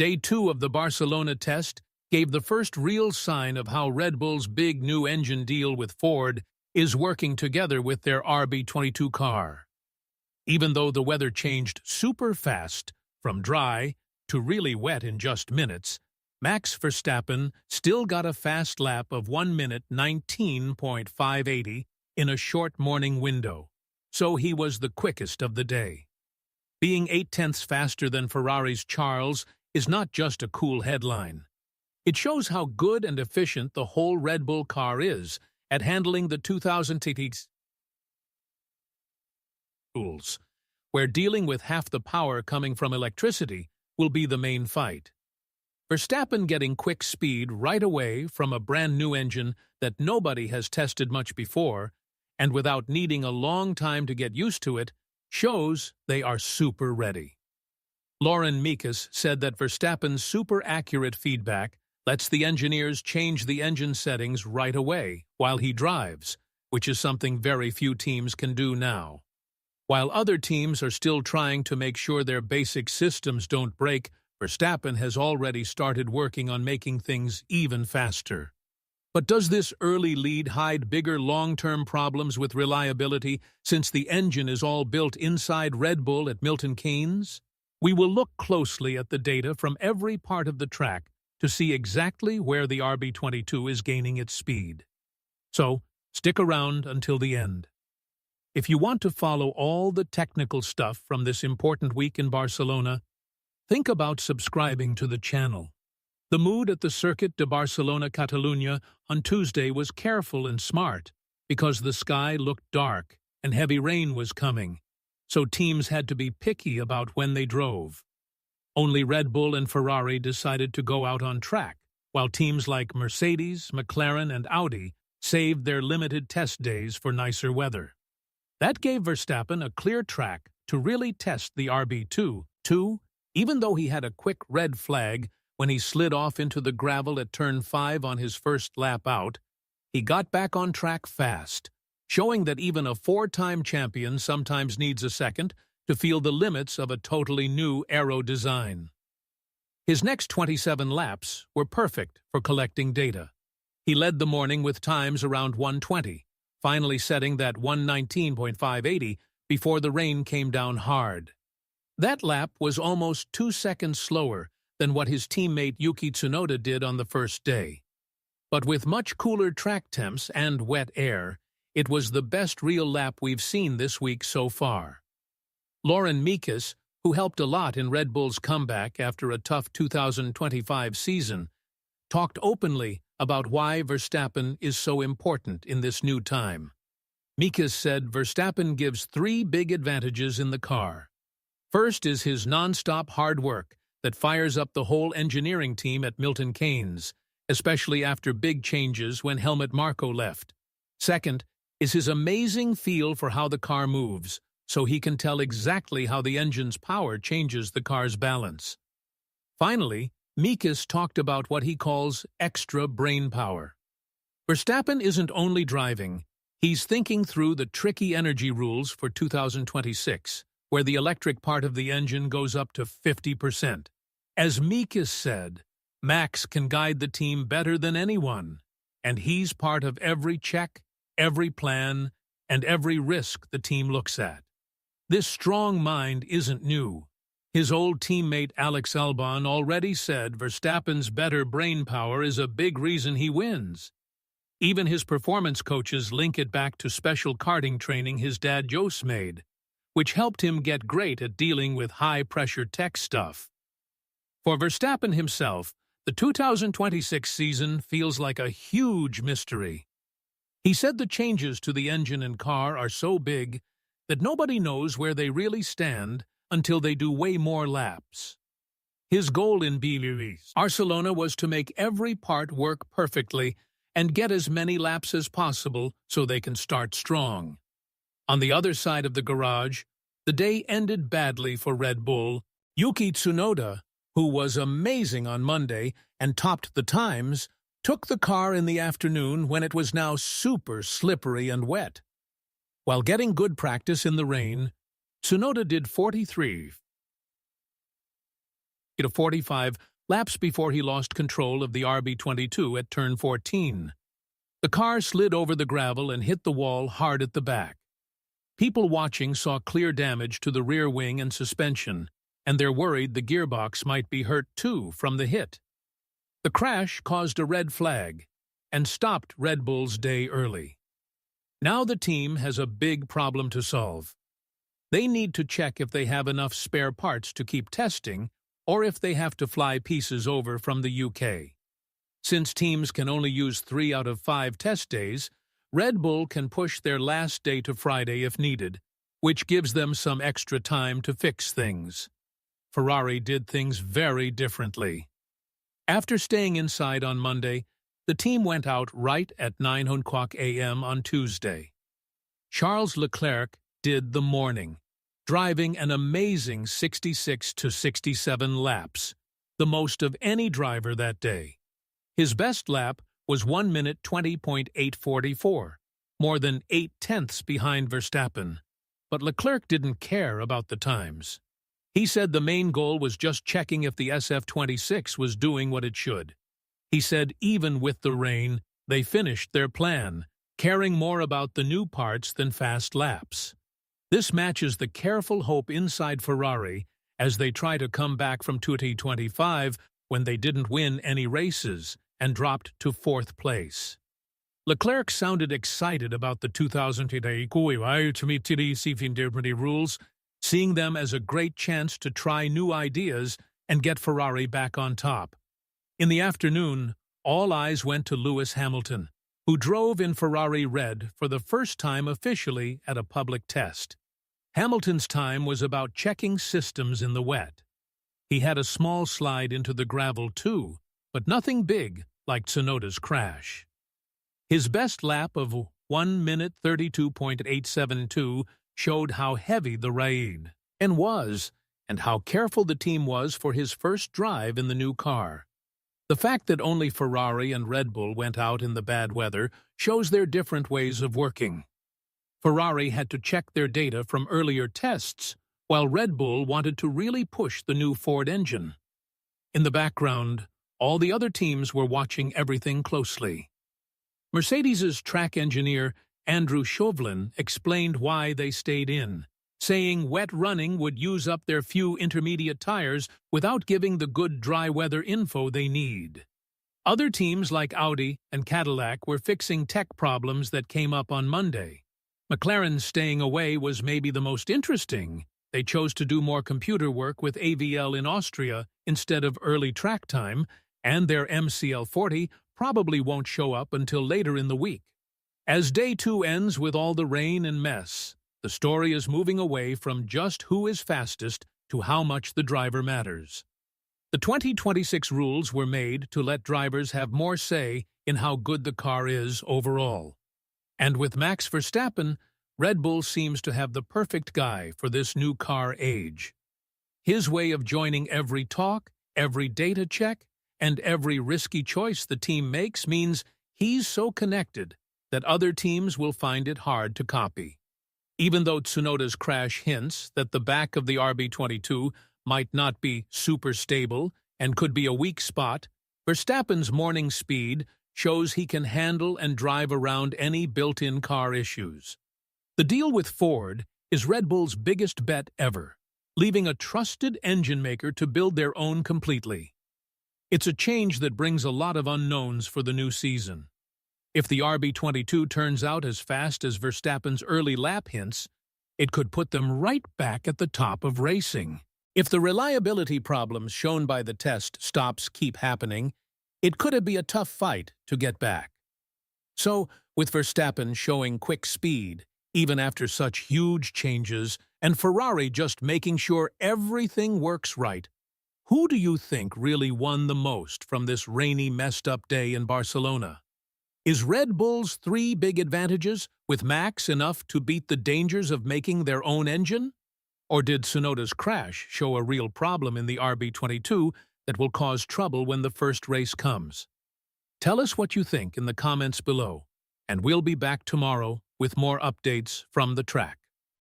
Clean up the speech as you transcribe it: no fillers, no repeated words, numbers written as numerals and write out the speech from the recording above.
Day 2 of the Barcelona test gave the first real sign of how Red Bull's big new engine deal with Ford is working together with their RB22 car. Even though the weather changed super fast, from dry to really wet in just minutes, Max Verstappen still got a fast lap of 1 minute 19.580 in a short morning window, so he was the quickest of the day. Being 0.8 faster than Ferrari's Charles is not just a cool headline. It shows how good and efficient the whole Red Bull car is at handling the 2000 rules, where dealing with half the power coming from electricity will be the main fight. Verstappen getting quick speed right away from a brand-new engine that nobody has tested much before, and without needing a long time to get used to it, shows they are super ready. Lauren Mekies said that Verstappen's super accurate feedback lets the engineers change the engine settings right away while he drives, which is something very few teams can do now. While other teams are still trying to make sure their basic systems don't break, Verstappen has already started working on making things even faster. But does this early lead hide bigger long-term problems with reliability since the engine is all built inside Red Bull at Milton Keynes? We will look closely at the data from every part of the track to see exactly where the RB22 is gaining its speed. So, stick around until the end. If you want to follow all the technical stuff from this important week in Barcelona, think about subscribing to the channel. The mood at the Circuit de Barcelona-Catalunya on Tuesday was careful and smart because the sky looked dark and heavy rain was coming, so teams had to be picky about when they drove. Only Red Bull and Ferrari decided to go out on track, while teams like Mercedes, McLaren, and Audi saved their limited test days for nicer weather. That gave Verstappen a clear track to really test the RB22, even though he had a quick red flag when he slid off into the gravel at turn 5 on his first lap out. He got back on track fast, showing that even a 4-time champion sometimes needs a second to feel the limits of a totally new aero design. His next 27 laps were perfect for collecting data. He led the morning with times around 1:20, finally setting that 1:19.580 before the rain came down hard. That lap was almost 2 seconds slower than what his teammate Yuki Tsunoda did on the first day. But with much cooler track temps and wet air, it was the best real lap we've seen this week so far. Lauren Mekies, who helped a lot in Red Bull's comeback after a tough 2025 season, talked openly about why Verstappen is so important in this new time. Mekies said Verstappen gives 3 big advantages in the car. First is his non-stop hard work that fires up the whole engineering team at Milton Keynes, especially after big changes when Helmut Marko left. Second is his amazing feel for how the car moves, so he can tell exactly how the engine's power changes the car's balance. Finally, Mekies talked about what he calls extra brain power. Verstappen isn't only driving, he's thinking through the tricky energy rules for 2026, where the electric part of the engine goes up to 50%. As Mekies said, Max can guide the team better than anyone, and he's part of every check, every plan, and every risk the team looks at. This strong mind isn't new. His old teammate Alex Albon already said Verstappen's better brain power is a big reason he wins. Even his performance coaches link it back to special karting training his dad Jos made, which helped him get great at dealing with high-pressure tech stuff. For Verstappen himself, the 2026 season feels like a huge mystery. He said the changes to the engine and car are so big that nobody knows where they really stand until they do way more laps. His goal in Barcelona was to make every part work perfectly and get as many laps as possible so they can start strong. On the other side of the garage, the day ended badly for Red Bull. Yuki Tsunoda, who was amazing on Monday and topped the times, took the car in the afternoon when it was now super slippery and wet. While getting good practice in the rain, Tsunoda did 43 to 45 laps before he lost control of the RB22 at turn 14. The car slid over the gravel and hit the wall hard at the back. People watching saw clear damage to the rear wing and suspension, and they're worried the gearbox might be hurt too from the hit. The crash caused a red flag and stopped Red Bull's day early. Now the team has a big problem to solve. They need to check if they have enough spare parts to keep testing or if they have to fly pieces over from the UK. Since teams can only use 3 out of 5 test days, Red Bull can push their last day to Friday if needed, which gives them some extra time to fix things. Ferrari did things very differently. After staying inside on Monday, the team went out right at 9 o'clock a.m. on Tuesday. Charles Leclerc did the morning, driving an amazing 66 to 67 laps, the most of any driver that day. His best lap was 1 minute 20.844, more than 8/10 behind Verstappen. But Leclerc didn't care about the times. He said the main goal was just checking if the SF26 was doing what it should. He said even with the rain, they finished their plan, caring more about the new parts than fast laps. This matches the careful hope inside Ferrari as they try to come back from 2025 when they didn't win any races and dropped to 4th place. Leclerc sounded excited about the 2020 rules, seeing them as a great chance to try new ideas and get Ferrari back on top. In the afternoon, all eyes went to Lewis Hamilton, who drove in Ferrari red for the first time officially at a public test. Hamilton's time was about checking systems in the wet. He had a small slide into the gravel too, but nothing big like Tsunoda's crash. His best lap of 1 minute 32.872 showed how heavy the rain was, and how careful the team was for his first drive in the new car. The fact that only Ferrari and Red Bull went out in the bad weather shows their different ways of working. Ferrari had to check their data from earlier tests, while Red Bull wanted to really push the new Ford engine. In the background, all the other teams were watching everything closely. Mercedes's track engineer Andrew Chauvelin explained why they stayed in, saying wet running would use up their few intermediate tires without giving the good dry weather info they need. Other teams like Audi and Cadillac were fixing tech problems that came up on Monday. McLaren's staying away was maybe the most interesting. They chose to do more computer work with AVL in Austria instead of early track time, and their MCL40 probably won't show up until later in the week. As day 2 ends with all the rain and mess, the story is moving away from just who is fastest to how much the driver matters. The 2026 rules were made to let drivers have more say in how good the car is overall. And with Max Verstappen, Red Bull seems to have the perfect guy for this new car age. His way of joining every talk, every data check, and every risky choice the team makes means he's so connected that other teams will find it hard to copy. Even though Tsunoda's crash hints that the back of the RB22 might not be super stable and could be a weak spot, Verstappen's morning speed shows he can handle and drive around any built-in car issues. The deal with Ford is Red Bull's biggest bet ever, leaving a trusted engine maker to build their own completely. It's a change that brings a lot of unknowns for the new season. If the RB22 turns out as fast as Verstappen's early lap hints, it could put them right back at the top of racing. If the reliability problems shown by the test stops keep happening, it could be a tough fight to get back. So, with Verstappen showing quick speed, even after such huge changes, and Ferrari just making sure everything works right, who do you think really won the most from this rainy, messed-up day in Barcelona? Is Red Bull's 3 big advantages with Max enough to beat the dangers of making their own engine? Or did Tsunoda's crash show a real problem in the RB22 that will cause trouble when the first race comes? Tell us what you think in the comments below, and we'll be back tomorrow with more updates from the track.